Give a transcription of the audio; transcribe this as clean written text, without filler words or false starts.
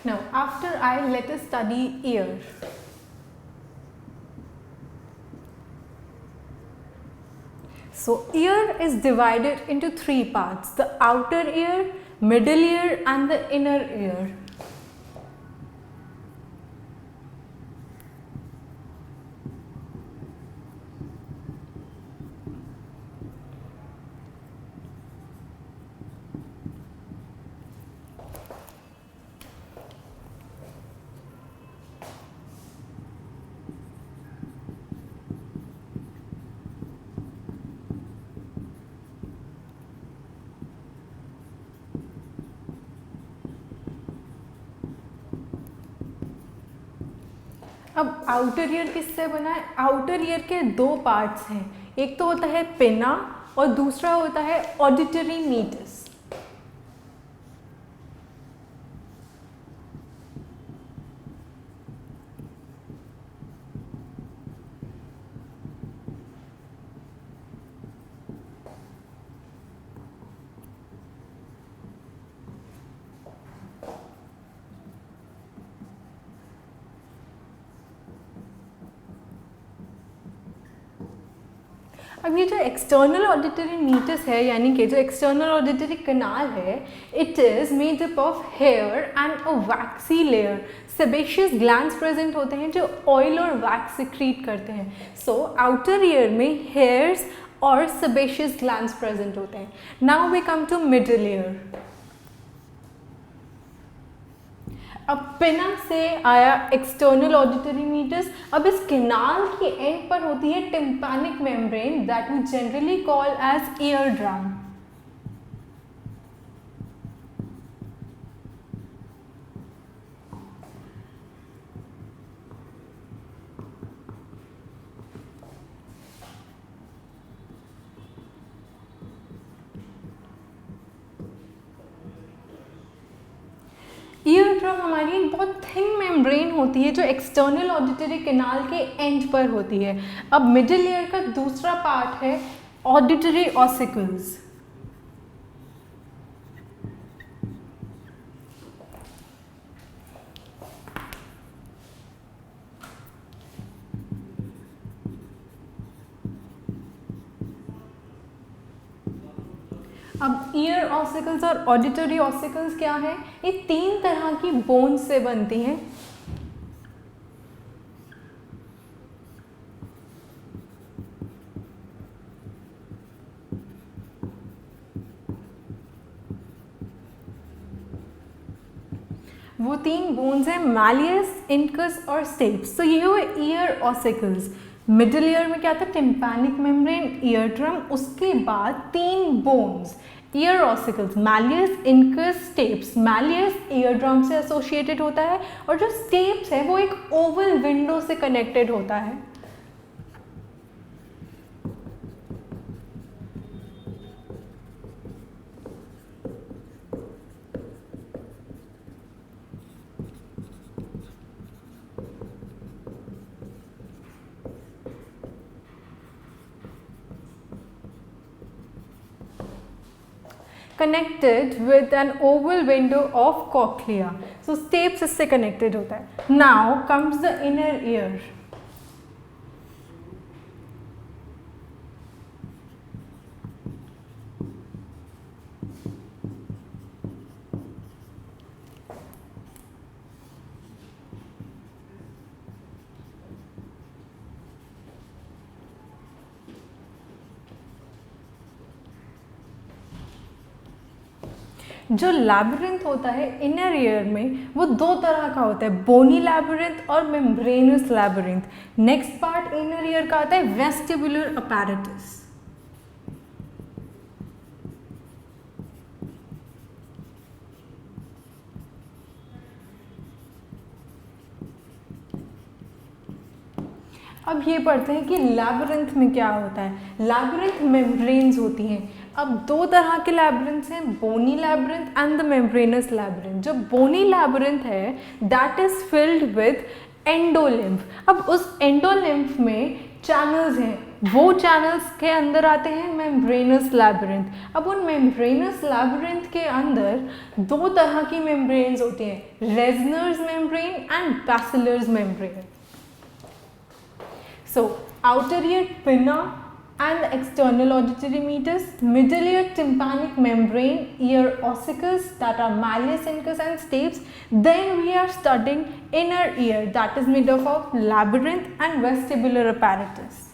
Now, after eye, let us study ear. So, ear is divided into three parts: the outer ear, middle ear, and the inner ear. अब outer ear किससे बना है? Outer ear के दो parts हैं, एक तो होता है पिना और दूसरा होता है ऑडिटरी मीटस। अब ये जो एक्सटर्नल ऑडिटरी मीटस है, यानी कि जो एक्सटर्नल ऑडिटरी कनाल है, it is made up of hair and a waxy layer. Sebaceous glands present होते हैं जो ऑयल और वैक्स सिक्रीट करते हैं। सो आउटर ईयर में हेयर्स और सेबेशियस ग्लैंड्स प्रेजेंट होते हैं। Now we come to middle ear. अब पिना से आया एक्सटर्नल ऑडिटरी मीटस। अब इस कैनाल के एंड पर होती है tympanic membrane that we generally call as ear drum. Ear drum हमारी एक बहुत थिन मेम्ब्रेन होती है जो एक्सटर्नल ऑडिटरी कैनाल के एंड पर होती है। अब मिडिल ईयर का दूसरा पार्ट है ऑडिटरी ऑसिकल्स। अब ईयर ऑसिकल्स और ऑडिटरी ऑसिकल्स क्या है? ये तीन तरह की बोन से बनती हैं। वो तीन बोन्स हैं मैलियस, इंकस और स्टेप्स। तो ये हुए ईयर ऑसिकल्स। मिडिल ईयर में क्या था? टिम्पैनिक मेम्ब्रेन, ईयर ड्रम, उसके बाद तीन bones ear ossicles, malleus, incus, steps. Malleus ear drum से एसोसिएटेड होता है और जो स्टेप्स है वो एक ओवल विंडो से कनेक्टेड होता है। connected with an oval window of cochlea. So stapes इससे connected होता है। Now comes the inner ear. जो लैबिरिंथ होता है इनर ईयर में वो दो तरह का होता है, बोनी लैबिरिंथ और membranes labyrinth. Next part inner ear का आता है वेस्टिबुलर अपैरेटस। अब ये पढ़ते हैं कि लैबिरिंथ में क्या होता है। लैबिरिंथ मेम्ब्रेन्स होती हैं। अब दो तरह के लैबिरिंथ्स हैं, bony labyrinth and the membranous labyrinth. जो बोनी लैबिरिंथ है that is filled with endolymph. अब उस एंडोलिम्फ में चैनल्स हैं, वो चैनल्स के अंदर आते हैं मेम्ब्रेनस लैबिरिंथ। अब उन मेम्ब्रेनस लैबिरिंथ के अंदर दो तरह की मेम्ब्रेन्स होती हैं, Reissner's membrane and basilar's membrane. So outer ear pinna and the external auditory meatus, middle ear tympanic membrane, ear ossicles that are malleus, incus and stapes. Then we are studying inner ear that is made up of labyrinth and vestibular apparatus.